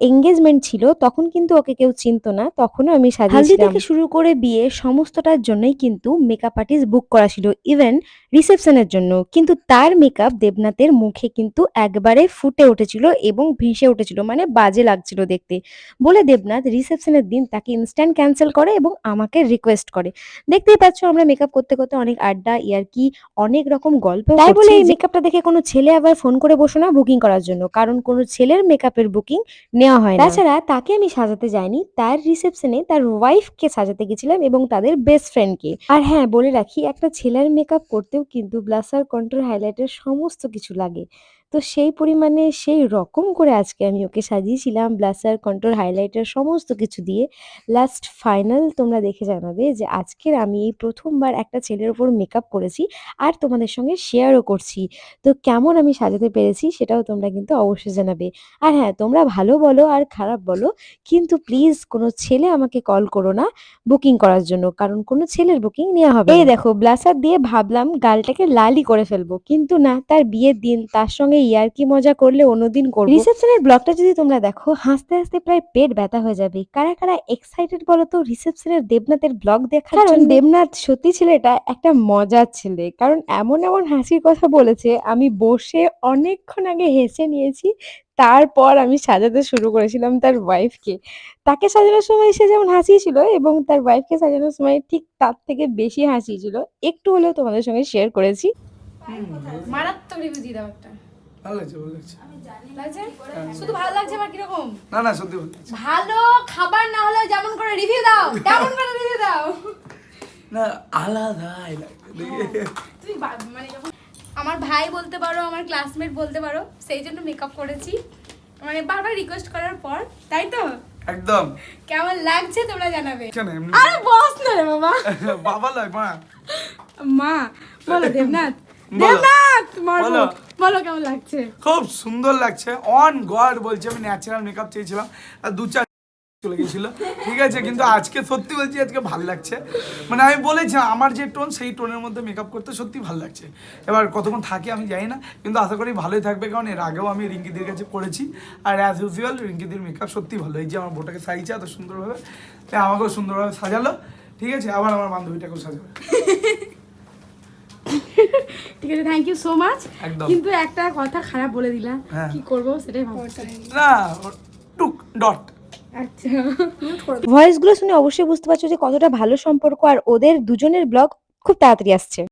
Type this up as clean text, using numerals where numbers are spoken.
Engagement ছিল তখন কিন্তু ওকে কেউ চিনতো না। তখনও আমি হালদি সাজিয়েছিলাম। থেকে শুরু করে বিয়ে সমস্তটার জন্যই কিন্তু মেকআপ আর্টিস্ট বুক করা ছিল। ইভেন রিসেপশনের জন্য। কিন্তু তার মেকআপ দেবনাথের মুখে কিন্তু একবারে ফুটে উঠেছিল এবং ভেসে উঠেছিল। মানে বাজে লাগছিল দেখতে। বলে দেবনাথ রিসেপশনের দিন তাকে ইনস্ট্যান্ট ক্যানসেল করে এবং আমাকে রিকোয়েস্ট করে। দেখতেই পাচ্ছ আমরা মেকআপ করতে, করতে অনেক আড্ডা, ইয়ার্কি, অনেক রকম গল্পও তাই করছি। বলে এই যে মেকআপটা দেখে কোনো ছেলে আবার ফোন করে বসো না বুকিং করার জন্য। কারণ কোনো ছেলের মেকআপের বুকিং নেওয়া হয় না। তাছাড়া তাকে আমি সাজাতে যাইনি। তার রিসেপশনে তার ওয়াইফকে সাজাতে গেছিলাম এবং তাদের বেস্ট ফ্রেন্ডকে। আর হ্যাঁ, বলে রাখি একটা ছেলের মেকআপ করতেও কিন্তু ব্লাশার, কন্ট্যুর, হাইলাইটার সমস্ত কিছু লাগে। তো সেই পরিমাণে সেই রকম করে আজকে আমি ওকে সাজিয়েছিলাম ব্লাশার, কন্ট্যুর, হাইলাইটার সমস্ত কিছু দিয়ে। লাস্ট ফাইনাল তোমরা দেখে জানাবে যে আজকের আমি এই ১ম বার একটা ছেলের উপর মেকআপ করেছি আর তোমাদের সঙ্গে শেয়ারও করছি। তো কেমন আমি সাজাতে পেরেছি সেটাও তোমরা কিন্তু অবশ্যই জানাবে। আর হ্যাঁ, তোমরা ভালো বলো আর খারাপ বলো, কিন্তু প্লিজ কোনো ছেলে আমাকে কল করো না বুকিং করার জন্য। কারণ কোনো ছেলের বুকিং নেওয়া হবে না। এই দেখো ব্লাশার দিয়ে ভাবলাম গালটাকে লালই করে ফেলবো। কিন্তু না, তার বিয়ের দিন তার সঙ্গে ইয়ার্কি মজা করলে অন্যদিন করব। রিসেপশনের ব্লগটা যদি তোমরা দেখো হাসতে, হাসতে প্রায় পেট ব্যথা হয়ে যাবে। কারা, কারা এক্সাইটেড বলো তো রিসেপশনের দেবনাথের ব্লগ দেখার জন্য? কারণ দেবনাথ সত্যি ছেলেটা একটা মজার ছেলে। কারণ এমন, এমন হাসির কথা বলেছে আমি বসে অনেকক্ষণ আগে হেসে নিয়েছি। তারপর আমি সাজাতে শুরু করেছিলাম তার ওয়াইফকে। তাকে সাজানোর সময় সে যেমন হাসিয়েছিল এবং তার ওয়াইফকে সাজানোর সময় ঠিক তার থেকে বেশি হাসিয়েছিল। একটু হলেও তোমাদের সঙ্গে শেয়ার করেছি। মারাত্মক রিভিউ দিয়ে দাও একটা। ভালো লাগছে, ভালো লাগছে। লাগছে? শুধু ভালো লাগছে আবার কিরকম? না না, সত্যি ভালো লাগছে। ভালো খাবার না হলে যেমন করে রিভিউ দাও তেমন করে রিভিউ দাও। না, আলাদাই লাগছে। তুমি মানে যখন আমার ভাই বলতে পারো, আমার ক্লাসমেট বলতে পারো, সেই জন্য মেকআপ করেছি। মানে বারবার রিকোয়েস্ট করার পর, তাই তো? একদম। কেমন লাগছে তোমরা জানাবে। কেন এমনি? আরে বস না রে বাবা। বাবা লয় মা। মা বলো দেবনাথ। বলো। দেবনাথ বলো বলো। বলো কেমন লাগছে। খুব সুন্দর লাগছে। অন গড বলছি, আমি ন্যাচারাল মেকআপ চেয়েছিলাম আর ২-৪ চলে গেছিল, ঠিক আছে। কিন্তু আজকে সত্যি বলছি, আজকে ভালো লাগছে। মানে আমি বলেছি আমার যে টোন সেই টোনের মধ্যে মেকআপ করতে সত্যি ভালো লাগছে। এবার কতক্ষণ থাকে আমি জানি না, কিন্তু আশা করি ভালোই থাকবে। কারণ এর আগেও আমি রিঙ্কিদির কাছে করেছি আর অ্যাজ ইউজুয়াল রিঙ্কিদির মেকআপ সত্যি ভালো। এই যে আমার বোটাকে সাজিয়েছে এত সুন্দরভাবে, তাই আমাকেও সুন্দরভাবে সাজালো, ঠিক আছে। আবার আমার বান্ধবীটাকেও সাজাবে। ঠিক আছে, থ্যাংক ইউ সো মাচ। একদম। কিন্তু একটা কথা খারাপ বলে দিলাম, হ্যাঁ। কি করবো সেটাই ভাবছি। না, টুক ডট। আচ্ছা ভয়েসগুলো শুনে অবশ্যই বুঝতে পারছো যে কতটা ভালো সম্পর্ক আর ওদের দুজনের ব্লগ খুব তাড়াতাড়ি আসছে।